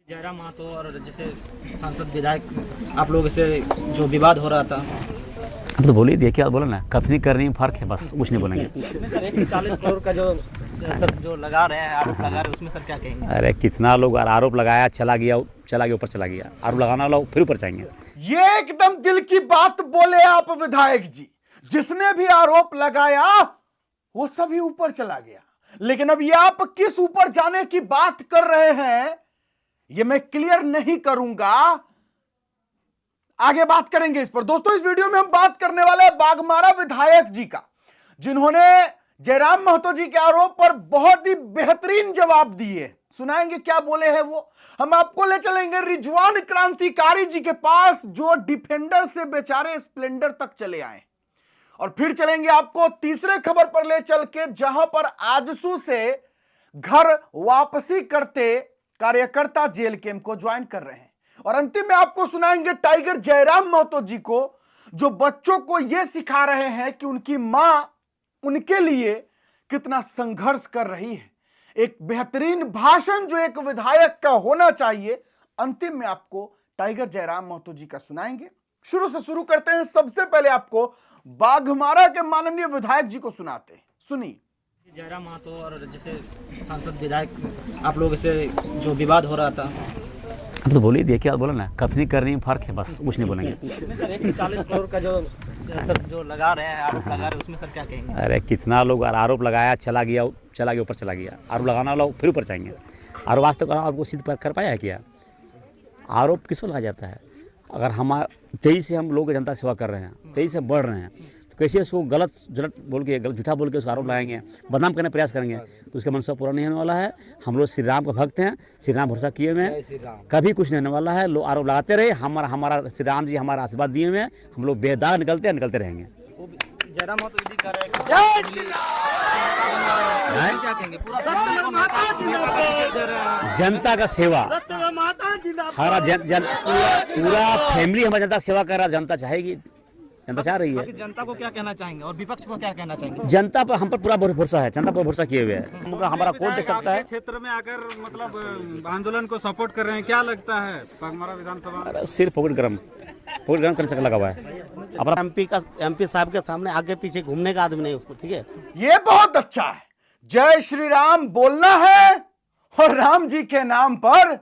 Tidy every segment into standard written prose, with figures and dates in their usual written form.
जयराम महतो और जैसे सांसद विधायक आप लोगों से जो विवाद हो रहा था, अब तो बोल ही दिया, क्या बोला ना, कथनी करनी में फर्क है, बस कुछ नहीं बोलेंगे। इसमें सर 140 करोड़ का जो लगा रहे हैं, आरोप लगा रहे हैं, उसमें सर क्या कहेंगे? अरे कितना लोग आरोप लगाया, चला गया ऊपर चला गया, आरोप लगाना वाला फिर ऊपर जाएंगे। ये एकदम दिल की बात बोले आप विधायक जी। जिसने भी आरोप लगाया वो सभी ऊपर चला गया, लेकिन अब ये आप किस ऊपर जाने की बात कर रहे हैं ये मैं क्लियर नहीं करूंगा, आगे बात करेंगे इस पर। दोस्तों, इस वीडियो में हम बात करने वाले हैं बाघमारा विधायक जी का, जिन्होंने जयराम महतो जी के आरोप पर बहुत ही बेहतरीन जवाब दिए। सुनाएंगे क्या बोले हैं वो। हम आपको ले चलेंगे रिजवान क्रांतिकारी जी के पास, जो डिफेंडर से बेचारे स्प्लेंडर तक चले आए, और फिर चलेंगे आपको तीसरे खबर पर ले चल के, जहां पर आजसू से घर वापसी करते कार्यकर्ता जेल कैंप को ज्वाइन कर रहे हैं। और अंतिम में आपको सुनाएंगे टाइगर जयराम महतो जी को, जो बच्चों को यह सिखा रहे हैं कि उनकी मां उनके लिए कितना संघर्ष कर रही है। एक बेहतरीन भाषण जो एक विधायक का होना चाहिए, अंतिम में आपको टाइगर जयराम महतो जी का सुनाएंगे। शुरू से शुरू करते हैं। सबसे पहले आपको बाघमारा के माननीय विधायक जी को सुनाते हैं, सुनिए। जयराम महतो और जैसे सांसद विधायक आप लोगों से जो विवाद हो रहा था, अब तो बोल ही दिया, क्या बोला ना, कथनी करनी में फर्क है, बस कुछ नहीं बोलेंगे। इसमें सर 140 करोड़ का जो लगा रहे हैं, आरोप लगा रहे हैं, उसमें सर क्या कहेंगे? अरे कितना लोग आरोप लगाया, चला गया ऊपर चला गया, आरोप लगाना वाला फिर ऊपर जाएंगे। और वास्तव में आपको सिद्ध कर पाया है क्या? आरोप किस पर लगाया जाता है? अगर हम 23 से हम लोग जनता सेवा कर रहे हैं, 23 से बढ़ रहे हैं, तो कैसे उसको गलत बोल के, गलत झूठा बोल के उसको आरोप लगाएंगे, बदनाम करने का प्रयास करेंगे, तो उसका मनसा पूरा नहीं होने वाला है। हम लोग श्री राम का भक्त हैं, श्री राम भरोसा किए हुए हैं, कभी कुछ नहीं होने वाला है। लोग आरोप लगाते रहे, हमारा श्री राम जी हमारा आशीर्वाद दिए हुए हैं, हम लोग बेदाग निकलते रहेंगे। जयराम महतो जी कह रहे हैं जय श्री राम, क्या कहेंगे? जनता का सेवा, हमारा पूरा फैमिली हमारा जनता सेवा कर रहा है। जनता चाहेगी, जनता चाह रही है। जनता को क्या कहना चाहेंगे और विपक्ष को क्या कहना चाहेंगे? जनता पर हम पर पूरा भरोसा है, जनता पर भरोसा किए हुए है। हमारा कोर्ट देख सकता है। क्षेत्र में आकर मतलब आंदोलन को सपोर्ट कर रहे हैं, क्या लगता है बाघमारा विधानसभा? सिर्फ पॉकेट गरम करने से लगा हुआ है। अपना एमपी साहब के सामने आगे पीछे घूमने का आदमी नहीं उसको, ठीक है। ये बहुत अच्छा है। जय श्री राम बोलना है और राम जी के नाम पर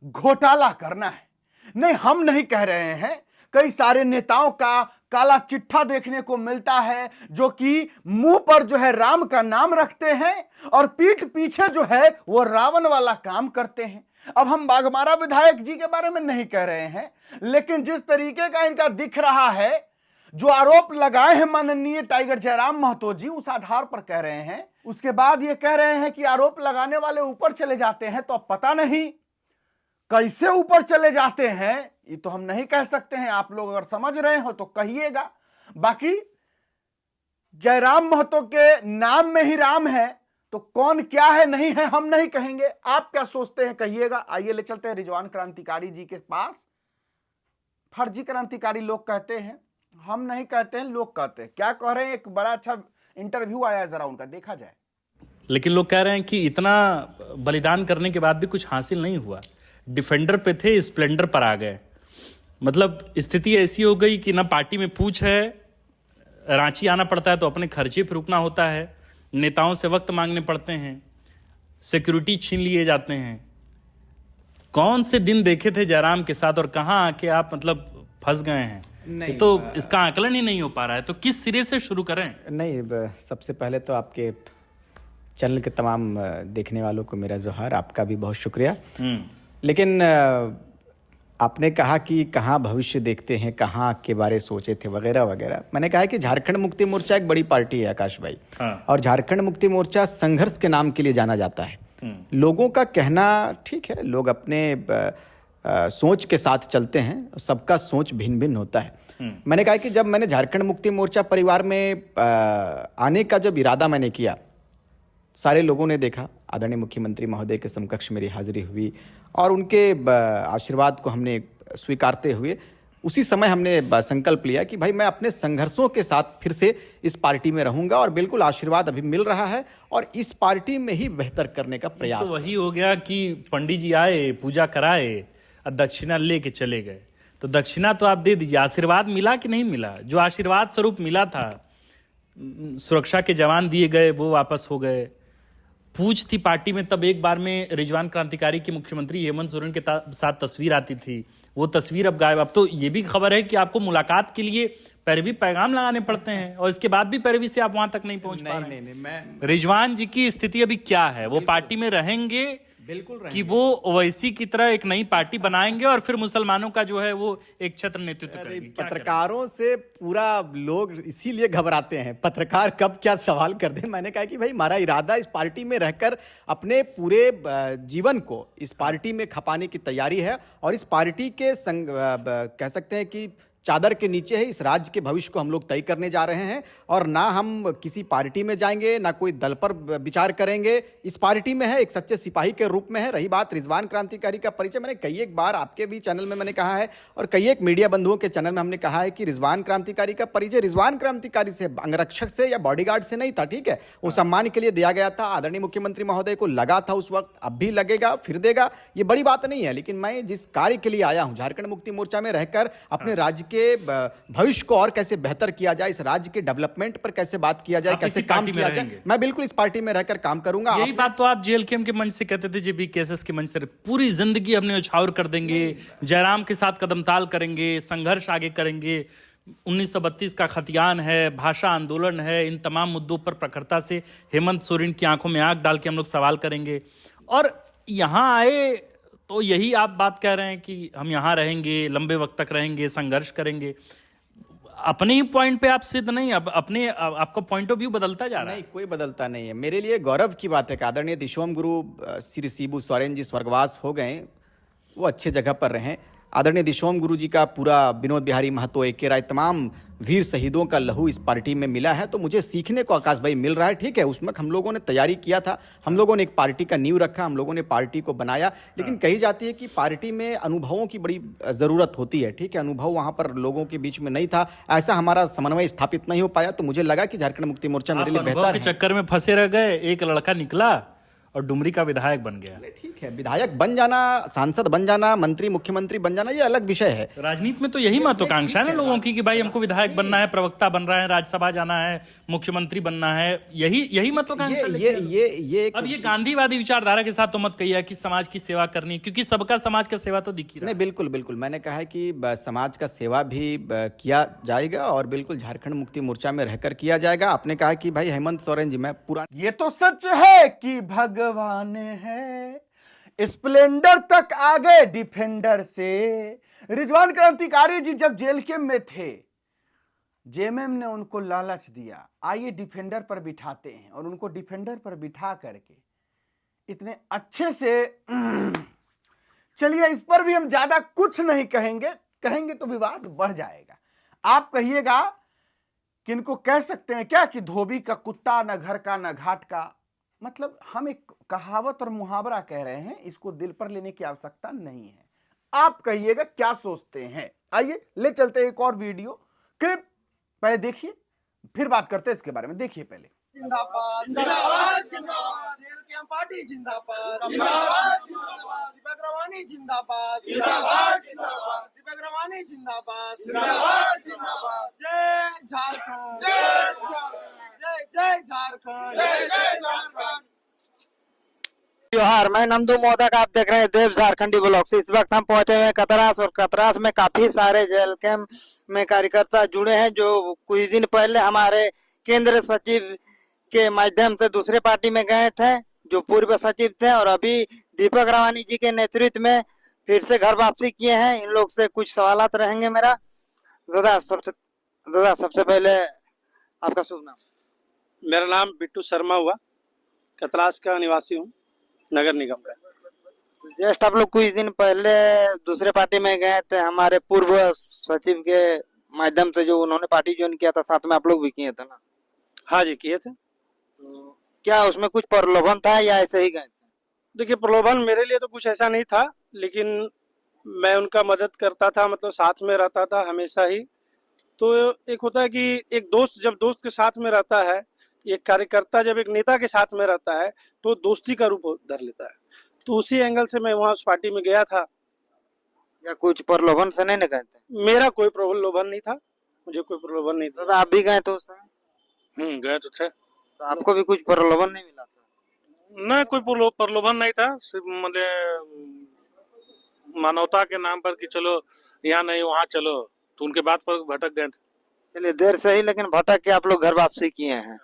घोटाला करना है। नहीं, हम नहीं कह रहे हैं। कई सारे नेताओं का काला चिट्ठा देखने को मिलता है, जो कि मुंह पर जो है राम का नाम रखते हैं और पीठ पीछे जो है वो रावण वाला काम करते हैं। अब हम बाघमारा विधायक जी के बारे में नहीं कह रहे हैं, लेकिन जिस तरीके का इनका दिख रहा है, जो आरोप लगाए हैं माननीय टाइगर जयराम महतो जी, उस आधार पर कह रहे हैं। उसके बाद ये कह रहे हैं कि आरोप लगाने वाले ऊपर चले जाते हैं, तो अब पता नहीं कैसे ऊपर चले जाते हैं, ये तो हम नहीं कह सकते हैं। आप लोग अगर समझ रहे हो तो कहिएगा। बाकी जयराम महतो के नाम में ही राम है, तो कौन क्या है नहीं है हम नहीं कहेंगे। आप क्या सोचते हैं कहिएगा। आइए ले चलते हैं रिजवान क्रांतिकारी जी के पास। फर्जी क्रांतिकारी लोग कहते हैं, हम नहीं कहते हैं, लोग कहते हैं। क्या कह रहे हैं, एक बड़ा अच्छा इंटरव्यू आया है, जरा उनका देखा जाए। लेकिन लोग कह रहे हैं कि इतना बलिदान करने के बाद भी कुछ हासिल नहीं हुआ। डिफेंडर पे थे, स्प्लेंडर पर आ गए। मतलब स्थिति ऐसी हो गई कि ना पार्टी में पूछ है, रांची आना पड़ता है तो अपने खर्चे पर रुकना होता है, नेताओं से वक्त मांगने पड़ते हैं, सिक्योरिटी छीन लिए जाते हैं। कौन से दिन देखे थे जयराम के साथ और कहां आके आप मतलब फंस गए हैं? तो इसका आकलन ही नहीं हो पा रहा है। तो किस सिरे से शुरू करें? नहीं, सबसे पहले तो आपके चैनल के तमाम देखने वालों को मेरा जोहार, आपका भी बहुत शुक्रिया। लेकिन आपने कहा कि कहाँ भविष्य देखते हैं, कहाँ के बारे सोचे थे वगैरह वगैरह। मैंने कहा कि झारखंड मुक्ति मोर्चा एक बड़ी पार्टी है आकाश भाई। हाँ। और झारखंड मुक्ति मोर्चा संघर्ष के नाम के लिए जाना जाता है। लोगों का कहना ठीक है, लोग अपने सोच के साथ चलते हैं, सबका सोच भिन्न भिन्न होता है। मैंने कहा कि जब मैंने झारखंड मुक्ति मोर्चा परिवार में आने का जब इरादा मैंने किया, सारे लोगों ने देखा, आदरणीय मुख्यमंत्री महोदय के समकक्ष मेरी हाजिरी हुई और उनके आशीर्वाद को हमने स्वीकारते हुए उसी समय हमने संकल्प लिया कि भाई मैं अपने संघर्षों के साथ फिर से इस पार्टी में रहूंगा और बिल्कुल आशीर्वाद अभी मिल रहा है और इस पार्टी में ही बेहतर करने का प्रयास तो वही हो गया कि पंडित जी आए, पूजा कराए और दक्षिणा लेके चले गए। तो दक्षिणा तो आप दे दीजिए, आशीर्वाद मिला कि नहीं मिला? जो आशीर्वाद स्वरूप मिला था, सुरक्षा के जवान दिए गए, वो वापस हो गए। पूछ थी पार्टी में, तब एक बार में रिजवान क्रांतिकारी की मुख्यमंत्री हेमंत सोरेन के साथ तस्वीर आती थी, वो तस्वीर अब गायब। अब तो ये भी खबर है कि आपको मुलाकात के लिए पैरवी पैगाम लगाने पड़ते हैं और इसके बाद भी पैरवी से आप वहां तक नहीं पहुंच पा रहे हैं। रिजवान जी की स्थिति अभी क्या है? वो पार्टी में रहेंगे बिल्कुल कि वो ओवैसी की तरह एक नई पार्टी बनाएंगे और फिर मुसलमानों का जो है वो एक छत्र नेतृत्व करेंगे? पत्रकारों से पूरा लोग इसीलिए घबराते हैं, पत्रकार कब क्या सवाल कर दे। मैंने कहा कि भाई हमारा इरादा इस पार्टी में रहकर अपने पूरे जीवन को इस पार्टी में खपाने की तैयारी है और इस पार्टी के कह सकते हैं कि चादर के नीचे है इस राज्य के भविष्य को हम लोग तय करने जा रहे हैं और ना हम किसी पार्टी में जाएंगे ना कोई दल पर विचार करेंगे। इस पार्टी में है, एक सच्चे सिपाही के रूप में है। रही बात रिजवान क्रांतिकारी का परिचय, मैंने कई एक बार आपके भी चैनल में मैंने कहा है और कई एक मीडिया बंधुओं के चैनल में हमने कहा है कि रिजवान क्रांतिकारी का परिचय रिजवान क्रांतिकारी से, अंगरक्षक से या बॉडीगार्ड से नहीं था। ठीक है, वो सम्मान के लिए दिया गया था, आदरणीय मुख्यमंत्री महोदय को लगा था उस वक्त, अब भी लगेगा, फिर देगा, ये बड़ी बात नहीं है। लेकिन मैं जिस कार्य के लिए आया हूं, झारखंड मुक्ति मोर्चा में रहकर अपने राज्य के भविष्य को और कैसे बेहतर किया जाए, इस राज्य के डेवलपमेंट पर कैसे बात किया जाए, कैसे काम किया जाए, मैं बिल्कुल इस पार्टी में रहकर काम करूंगा। यही बात तो आप जेएलकेएम के मंच से कहते थे, जेबी केएसएस के मंच से, पूरी जिंदगी हमने उछावर कर देंगे, जयराम के साथ कदमताल करेंगे, संघर्ष आगे करेंगे। 1932 का खतियान है, भाषा आंदोलन है, इन तमाम मुद्दों पर प्रखरता से हेमंत सोरेन की आंखों में आंख डाल के हम लोग सवाल करेंगे। और यहां आए तो यही आप बात कह रहे हैं कि हम यहां रहेंगे, लंबे वक्त तक रहेंगे, संघर्ष करेंगे। अपने ही पॉइंट पे आप सिद्ध नहीं, अब अपने आपका पॉइंट ऑफ व्यू बदलता जा रहा है। नहीं, कोई बदलता नहीं है। मेरे लिए गौरव की बात है कि आदरणीय दिशोम गुरु श्री शिबू सोरेन जी स्वर्गवास हो गए, वो अच्छे जगह पर रहें। आदरणीय दिशोम गुरु जी का पूरा विनोद बिहारी महतो, ए.के. राय, तमाम वीर शहीदों का लहू इस पार्टी में मिला है, तो मुझे सीखने को आकाश भाई मिल रहा है। ठीक है, उसमें हम लोगों ने तैयारी किया था, हम लोगों ने एक पार्टी का नींव रखा, हम लोगों ने पार्टी को बनाया, लेकिन कही जाती है कि पार्टी में अनुभवों की बड़ी ज़रूरत होती है। ठीक है, अनुभव वहाँ पर लोगों के बीच में नहीं था, ऐसा हमारा समन्वय स्थापित नहीं हो पाया, तो मुझे लगा कि झारखंड मुक्ति मोर्चा मेरे लिए बेहतर है। चक्कर में फंसे रह गए, एक लड़का निकला और डुमरी का विधायक बन गया। ठीक है, विधायक बन जाना, सांसद बन जाना, मंत्री मुख्यमंत्री बन जाना, ये अलग विषय है। राजनीति में तो यही महत्वाकांक्षा है ना लोगों की कि भाई हमको विधायक बनना है, प्रवक्ता बन रहा है, राज्यसभा जाना है, मुख्यमंत्री बनना है, यही महत्वाकांक्षा। ये अब ये गांधीवादी विचारधारा के साथ तो मत कहिए कि समाज की सेवा करनी, क्योंकि सबका समाज का सेवा तो दिख ही रहा है। नहीं, बिल्कुल बिल्कुल, मैंने कहा है कि समाज का सेवा भी किया जाएगा और बिल्कुल झारखंड मुक्ति मोर्चा में रहकर किया जाएगा। आपने कहा कि भाई हेमंत सोरेन जी, मैं पूरा, ये तो सच है कि भगवान है, स्प्लेंडर तक आ गए डिफेंडर से। रिजवान क्रांतिकारी जी जब जेल के में थे, जेएमएम ने उनको लालच दिया, आइए डिफेंडर पर बिठाते हैं, और उनको डिफेंडर पर बिठा करके इतने अच्छे से चलिए, इस पर भी हम ज्यादा कुछ नहीं कहेंगे तो विवाद बढ़ जाएगा। आप कहिएगा कि इनको कह सकते हैं क्या कि धोबी का कुत्ता, न घर का न घाट का। मतलब हम एक कहावत और मुहावरा कह रहे हैं, इसको दिल पर लेने की आवश्यकता नहीं है। आप कहिएगा क्या सोचते हैं। आइए ले चलते हैं एक और वीडियो क्लिप, पहले देखिए फिर बात करते हैं इसके बारे में। देखिए पहले। जिंदाबाद जिंदाबाद जिंदाबाद, जेएलकेएम पार्टी जिंदाबाद जिंदाबाद जिंदाबाद, दीपक रवानी जिंदाबाद जिंदाबाद जिंदाबाद, दीपक रवानी जिंदाबाद जिंदाबाद जिंदाबाद। जय झारखंड, जय जय झारखंड, जय जय झारखंड। जोहार, मैं नंदू मोदक, आप देख रहे हैं देव झारखंडी ब्लॉग्स। इस वक्त हम पहुंचे हुए कतरास, और कतरास में काफी सारे जेएलकेएम में कार्यकर्ता जुड़े हैं, जो कुछ दिन पहले हमारे केंद्र सचिव के माध्यम से दूसरे पार्टी में गए थे, जो पूर्व सचिव थे, और अभी दीपक रवानी जी के नेतृत्व में फिर से घर वापसी किए हैं। इन लोग से कुछ सवालात रहेंगे मेरा। दादा सबसे पहले आपका शुभ नाम? मेरा नाम बिट्टू शर्मा हुआ, कतरास का निवासी हूँ, नगर निगम का। जस्ट आप लोग कुछ दिन पहले दूसरे पार्टी में गए थे, हमारे पूर्व सचिव के माध्यम से, जो उन्होंने पार्टी ज्वाइन किया था, साथ में आप लोग भी किए थे ना? हाँ जी, किए थे। तो क्या उसमें कुछ प्रलोभन था या ऐसे ही गए थे? देखिए, प्रलोभन मेरे लिए तो कुछ ऐसा नहीं था, लेकिन मैं उनका मदद करता था, मतलब साथ में रहता था हमेशा ही। तो एक होता है कि एक दोस्त जब दोस्त के साथ में रहता है, एक कार्यकर्ता जब एक नेता के साथ में रहता है तो दोस्ती का रूप धर लेता है। तो उसी एंगल से मैं वहाँ उस पार्टी में गया था। या कुछ प्रलोभन से नहीं गए थे? मेरा कोई प्रलोभन नहीं था, मुझे कोई प्रलोभन नहीं था। तो आप भी गए थे उस समय? गए तो थे। तो आपको भी कुछ प्रलोभन नहीं मिला था? ना, कोई प्रलोभन नहीं था, सिर्फ मतलब मानवता के नाम पर कि चलो यहाँ नहीं वहाँ चलो, तो उनके बात पर भटक गए थे। चलिए, देर से ही लेकिन भटक के आप लोग घर वापसी किए हैं।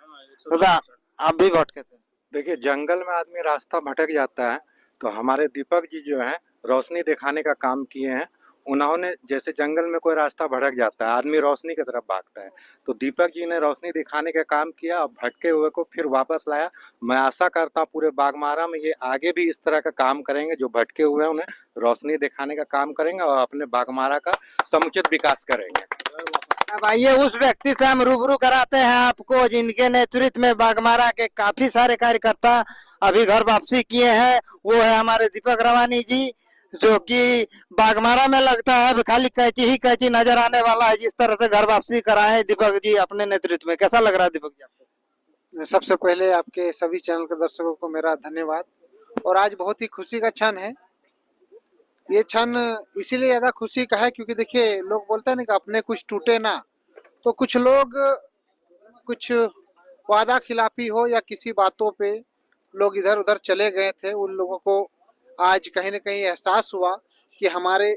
दादा, आप भी भटके थे? देखिए, जंगल में आदमी रास्ता भटक जाता है, तो हमारे दीपक जी जो है रोशनी दिखाने का काम किए हैं। उन्होंने जैसे जंगल में कोई रास्ता भटक जाता है, आदमी रोशनी की तरफ भागता है, तो दीपक जी ने रोशनी दिखाने का काम किया और भटके हुए को फिर वापस लाया। मैं आशा करता हूँ पूरे बागमारा में ये आगे भी इस तरह का काम करेंगे, जो भटके हुए हैं उन्हें रोशनी दिखाने का काम करेंगे और अपने बागमारा का समुचित विकास करेंगे। अब आइए उस व्यक्ति से हम रूबरू कराते हैं आपको जिनके नेतृत्व में बागमारा के काफी सारे कार्यकर्ता अभी घर वापसी किए हैं। वो है हमारे दीपक रवानी जी, जो कि बागमारा में लगता है खाली कैची ही कैची नजर आने वाला है। जिस तरह से घर वापसी कराए दीपक जी अपने नेतृत्व में, कैसा लग रहा है दीपक जी आपको? सबसे पहले आपके सभी चैनल के दर्शकों को मेरा धन्यवाद। और आज बहुत ही खुशी का क्षण है। ये क्षण इसीलिए ज्यादा खुशी का है क्योंकि देखिए, लोग बोलते हैं ना कि अपने कुछ टूटे ना, तो कुछ लोग कुछ वादा खिलाफी हो या किसी बातों पे लोग इधर उधर चले गए थे, उन लोगों को आज कहीं ना कहीं एहसास हुआ कि हमारे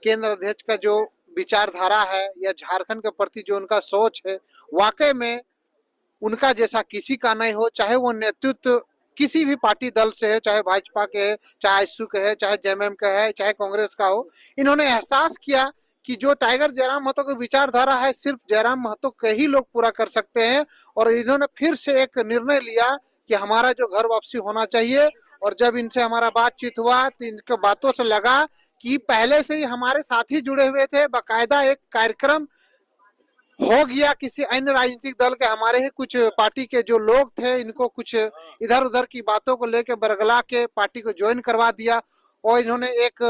केंद्र अध्यक्ष का जो विचारधारा है या झारखंड के प्रति जो उनका सोच है, वाकई में उनका जैसा किसी का नहीं हो, चाहे वो नेतृत्व किसी भी पार्टी दल से है, चाहे भाजपा के है, चाहे आजसू के है, चाहे जेएमएम का है, चाहे कांग्रेस का हो। इन्होंने एहसास किया कि जो टाइगर जयराम महतो की विचारधारा है सिर्फ जयराम महतो के ही लोग पूरा कर सकते हैं। और इन्होंने फिर से एक निर्णय लिया कि हमारा जो घर वापसी होना चाहिए। और जब इनसे हमारा बातचीत हुआ तो इनके बातों से लगा कि पहले से ही हमारे साथी जुड़े हुए थे, बाकायदा एक कार्यक्रम हो गया किसी अन्य राजनीतिक दल के, हमारे ही कुछ पार्टी के जो लोग थे इनको कुछ इधर उधर की बातों को लेकर बरगला के पार्टी को ज्वाइन करवा दिया। और इन्होंने एक,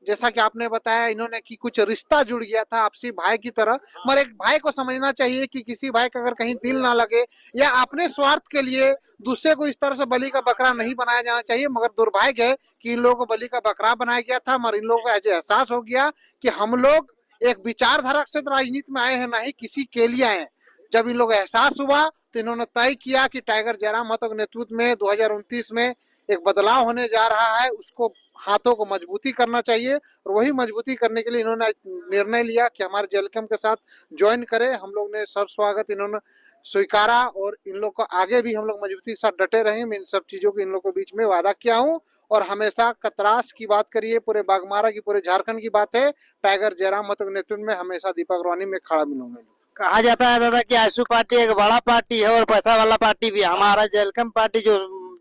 जैसा कि आपने बताया, इन्होंने कि कुछ रिश्ता जुड़ गया था आपसी भाई की तरह। मगर एक भाई को समझना चाहिए कि किसी भाई का अगर कहीं दिल ना लगे या अपने स्वार्थ के लिए दूसरे को इस तरह से बलि का बकरा नहीं बनाया जाना चाहिए। मगर दुर्भाग्य है कि इन लोगों को बलि का बकरा बनाया गया था। मगर इन लोगों को ऐसे एहसास हो गया कि हम लोग एक विचारधारा से राजनीति में आए हैं, ना ही किसी के लिए आए हैं। जब इन लोगों को एहसास हुआ तो इन्होंने तय किया कि टाइगर जयराम महतो के नेतृत्व में 2029 में एक बदलाव होने जा रहा है, उसको हाथों को मजबूती करना चाहिए। और वही मजबूती करने के लिए इन्होंने निर्णय लिया कि हमारे जेएलकेएम के साथ ज्वाइन करें। हम लोग ने सर्व स्वागत इन्होंने स्वीकारा और इन लोग को आगे भी हम लोग मजबूती के साथ डटे रहे। मैं इन सब चीजों को इन लोगों के बीच में वादा किया हूँ। और हमेशा कतरास की बात करिए, पूरे बागमारा की, पूरे झारखंड की बात है, टाइगर जयराम महतो के नेतृत्व में हमेशा दीपक रवानी में खड़ा मिलूंगा। कहा जाता है दादा कि आजसू पार्टी एक बड़ा पार्टी है और पैसा वाला पार्टी भी। हमारा जेएलकेएम पार्टी जो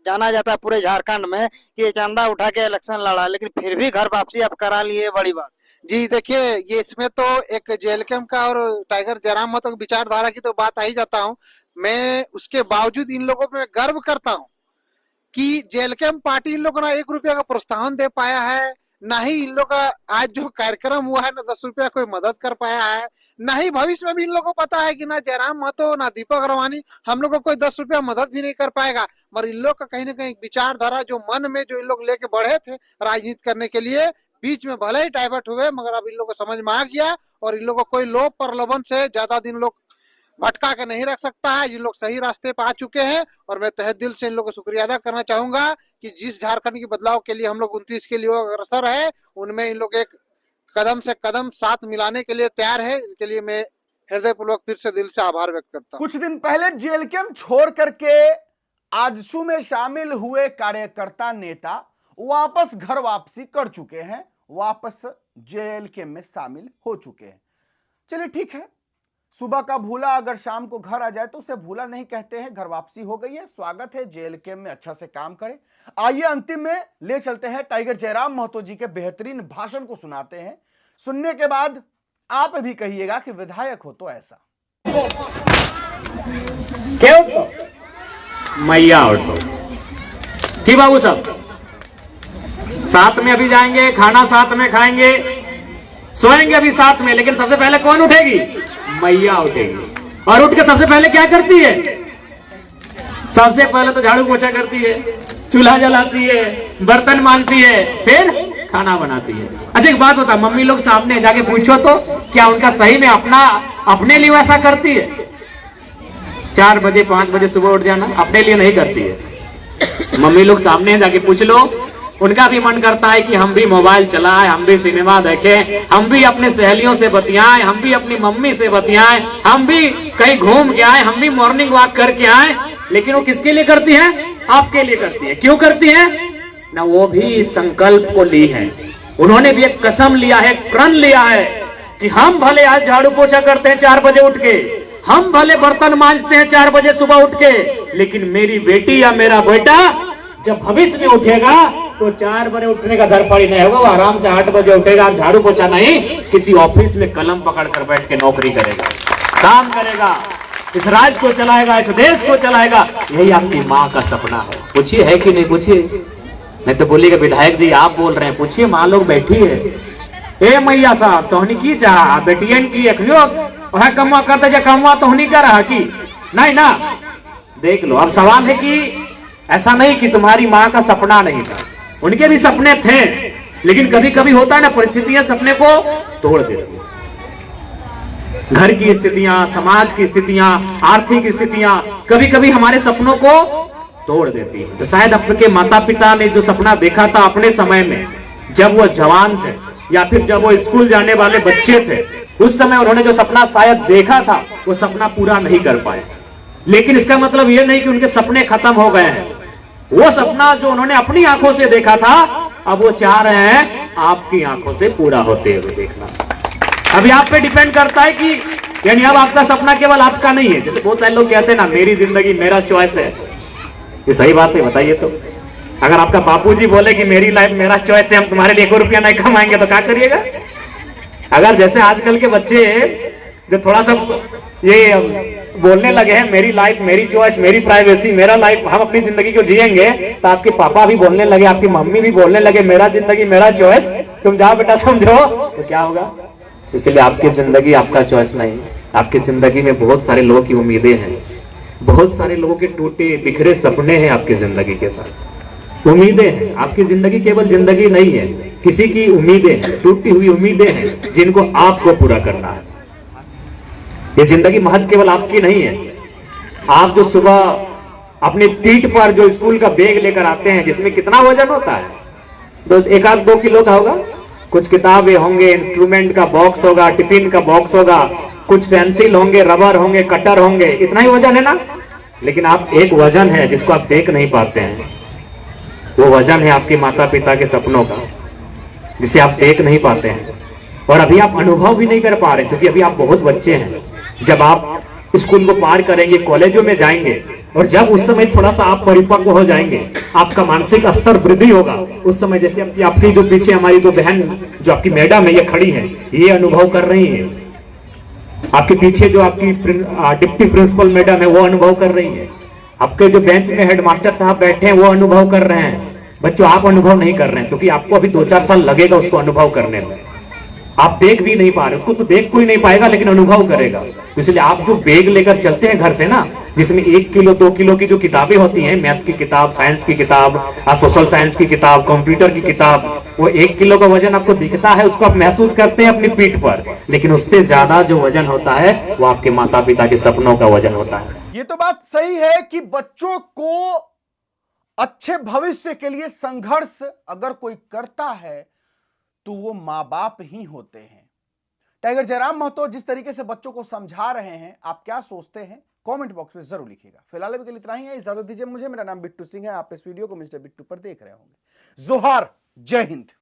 जाना जाता है पूरे झारखंड में कि ये चंदा उठा के इलेक्शन लड़ा, लेकिन फिर भी घर वापसी आप करा लिए, बड़ी बात। जी देखिए, ये इसमें तो एक जेएलकेएम का और टाइगर जयराम महतो की विचारधारा की तो बात आ ही जाता हूँ। मैं उसके बावजूद इन लोगों पे गर्व करता हूँ कि जेएलकेएम पार्टी इन लोगों ने 1 रुपया का प्रोत्साहन दे पाया है, ना ही इन लोगों का आज जो कार्यक्रम हुआ है ना 10 रुपया कोई मदद कर पाया है, ना ही भविष्य में भी इन लोगों को पता है कि ना जयराम महतो ना दीपक रवानी हम लोग को कोई 10 रुपया मदद भी नहीं कर पाएगा। मगर इन लोग का कहीं ना कहीं विचारधारा जो मन में जो इन लोग लेके बढ़े थे राजनीति करने के लिए, बीच में भले ही डाइवर्ट हुए, मगर अब इन लोग को समझ में आ गया। और इन लोग को कोई लोभ प्रलोभन से ज्यादा दिन लोग भटका के नहीं रख सकता है। ये लोग सही रास्ते पे आ चुके हैं और मैं तहे दिल से इन लोगों को शुक्रिया अदा करना चाहूंगा कि जिस झारखंड की बदलाव के लिए हम लोग 29 के लिए अग्रसर है, उनमें इन लोग एक कदम से कदम साथ मिलाने के लिए तैयार है। इनके लिए मैं हृदयपूर्वक फिर से दिल से आभार व्यक्त करता हूं। कुछ दिन पहले जेएलकेएम छोड़ करके आजसू में शामिल हुए कार्यकर्ता नेता वापस घर वापसी कर चुके हैं, वापस जेएलकेएम में शामिल हो चुके हैं। चलिए ठीक है, सुबह का भूला अगर शाम को घर आ जाए तो उसे भूला नहीं कहते हैं। घर वापसी हो गई है, स्वागत है, जेएलकेएम में अच्छा से काम करे। आइए अंतिम में ले चलते हैं, टाइगर जयराम महतो जी के बेहतरीन भाषण को सुनाते हैं। सुनने के बाद आप भी कहिएगा कि विधायक हो तो ऐसा क्यों तो मैया और तो ठीक बाबू साहब साथ में अभी जाएंगे, खाना साथ में खाएंगे, सोएंगे अभी साथ में, लेकिन सबसे पहले कौन उठेगी? मैया उठेगी। और उठ के सबसे पहले क्या करती है? सबसे पहले तो झाड़ू पोछा करती है, चूल्हा जलाती है, बर्तन मांजती है, फिर खाना बनाती है। अच्छा एक बात बता, मम्मी लोग सामने जाके पूछो तो क्या उनका सही में अपने लिए वैसा करती है? 4 बजे 5 बजे सुबह उठ जाना अपने लिए नहीं करती है। मम्मी लोग सामने जाके पूछ लो, उनका भी मन करता है कि हम भी मोबाइल चलाएं, हम भी सिनेमा देखें, हम भी अपने सहेलियों से बतियाएं, हम भी अपनी मम्मी से बतियाएं, हम भी कहीं घूम के आए, हम भी मॉर्निंग वॉक करके आए। लेकिन वो किसके लिए करती है? आपके लिए करती है। क्यों करती है ना? वो भी संकल्प को ली है, उन्होंने भी एक कसम लिया है, प्रण लिया है कि हम भले आज झाड़ू पोछा करते हैं 4 बजे उठ के, हम भले बर्तन मांजते हैं 4 बजे सुबह उठ के, लेकिन मेरी बेटी या मेरा बेटा जब भविष्य में उठेगा तो 4 बजे उठने का धड़पड़ी नहीं होगा, वो आराम से 8 बजे उठेगा। झाड़ू पोछा नहीं, किसी ऑफिस में कलम पकड़ कर बैठ के नौकरी करेगा, काम करेगा, इस राज्य को चलाएगा, इस देश को चलाएगा। यही आपकी माँ का सपना है। पूछिए है कि नहीं? पूछिए, नहीं तो बोलिएगा विधायक जी आप बोल रहे हैं। पूछिए, माँ लोग बैठी है, ए मैया साहब तोहनी की चाह बेटियन की अखियो वह कमा करते जा कमा तोहनी कर रहा की नहीं ना? देख लो। अब सवाल है कि ऐसा नहीं कि तुम्हारी माँ का सपना नहीं था, उनके भी सपने थे, लेकिन कभी कभी होता है ना, परिस्थितियां सपने को तोड़ देती है। घर की स्थितियां, समाज की स्थितियां, आर्थिक स्थितियां कभी कभी हमारे सपनों को तोड़ देती है। तो शायद आपके माता पिता ने जो सपना देखा था अपने समय में, जब वो जवान थे या फिर जब वो स्कूल जाने वाले बच्चे थे, उस समय उन्होंने जो सपना शायद देखा था वो सपना पूरा नहीं कर पाए। लेकिन इसका मतलब ये नहीं कि उनके सपने खत्म हो गए हैं। वो सपना जो उन्होंने अपनी आंखों से देखा था, अब वो चाह रहे हैं आपकी आंखों से पूरा होते हुए देखना। अभी आप पे डिपेंड करता है कि यानी अब आपका सपना केवल आपका नहीं है। जैसे बहुत सारे लोग कहते हैं ना, मेरी जिंदगी मेरा चॉइस है। ये सही बात है? बताइए तो। अगर आपका बापूजी बोले कि मेरी लाइफ मेरा चॉइस है, हम तुम्हारे लिए 1 रुपया नहीं कमाएंगे, तो क्या करिएगा? अगर जैसे आजकल के बच्चे जो थोड़ा सा ये बोलने लगे हैं मेरी लाइफ मेरी चॉइस, मेरी प्राइवेसी, मेरा लाइफ, हम अपनी जिंदगी को जिएंगे, तो आपके पापा भी बोलने लगे, आपकी मम्मी भी बोलने लगे मेरा जिंदगी मेरा चॉइस, तुम जाओ बेटा समझो, तो क्या होगा? इसलिए आपकी जिंदगी आपका चॉइस नहीं, आपकी जिंदगी में बहुत सारे लोगों की उम्मीदें हैं, बहुत सारे लोगों के टूटे बिखरे सपने हैं आपकी जिंदगी के साथ। उम्मीदें हैं, आपकी जिंदगी केवल जिंदगी नहीं है, किसी की उम्मीदें हैं, टूटी हुई उम्मीदें हैं जिनको आपको पूरा करना है। ये जिंदगी महज केवल आपकी नहीं है। आप जो सुबह अपनी पीठ पर जो स्कूल का बैग लेकर आते हैं, जिसमें कितना वजन होता है? तो 1-2 किलो का होगा। कुछ किताबें होंगे, इंस्ट्रूमेंट का बॉक्स होगा, टिफिन का बॉक्स होगा, कुछ पेंसिल होंगे, रबर होंगे, कटर होंगे, इतना ही वजन है ना? लेकिन आप एक वजन है जिसको आप देख नहीं पाते हैं, वो वजन है आपके माता पिता के सपनों का, जिसे आप देख नहीं पाते हैं और अभी आप अनुभव भी नहीं कर पा रहे, क्योंकि अभी आप बहुत बच्चे हैं। जब आप स्कूल को पार करेंगे, कॉलेजों में जाएंगे, और जब उस समय थोड़ा सा आप परिपक्व हो जाएंगे, आपका मानसिक स्तर वृद्धि होगा, उस समय जैसे आपकी जो पीछे हमारी दो बहन जो आपकी मैडम है ये खड़ी है, ये अनुभव कर रही है। आपके पीछे जो आपकी डिप्टी प्रिंसिपल मैडम है वो अनुभव कर रही है। आपके जो बेंच में हेडमास्टर साहब बैठे हैं वो अनुभव कर रहे हैं। बच्चों, आप अनुभव नहीं कर रहे हैं, क्योंकि आपको अभी 2-4 साल लगेगा उसको अनुभव करने में। आप देख भी नहीं पा रहे, उसको तो देख कोई नहीं पाएगा, लेकिन अनुभव करेगा। तो इसलिए आप जो बैग लेकर चलते हैं घर से ना, जिसमें 1 किलो 2 किलो की जो किताबें होती हैं, मैथ की किताब, साइंस की किताब, सोशल साइंस की किताब, कंप्यूटर की किताब, वो 1 किलो का वजन आपको दिखता है, उसको आप महसूस करते हैं अपनी पीठ पर, लेकिन उससे ज्यादा जो वजन होता है वो आपके माता पिता के सपनों का वजन होता है। ये तो बात सही है कि बच्चों को अच्छे भविष्य के लिए संघर्ष अगर कोई करता है तो वो मां बाप ही होते हैं। टाइगर जयराम महतो जिस तरीके से बच्चों को समझा रहे हैं, आप क्या सोचते हैं कमेंट बॉक्स में जरूर लिखिएगा। फिलहाल अभी के लिए इतना ही है, इजाजत दीजिए मुझे। मेरा नाम बिट्टू सिंह है, आप इस वीडियो को मिस्टर बिट्टू पर देख रहे होंगे। जोहार, जय हिंद।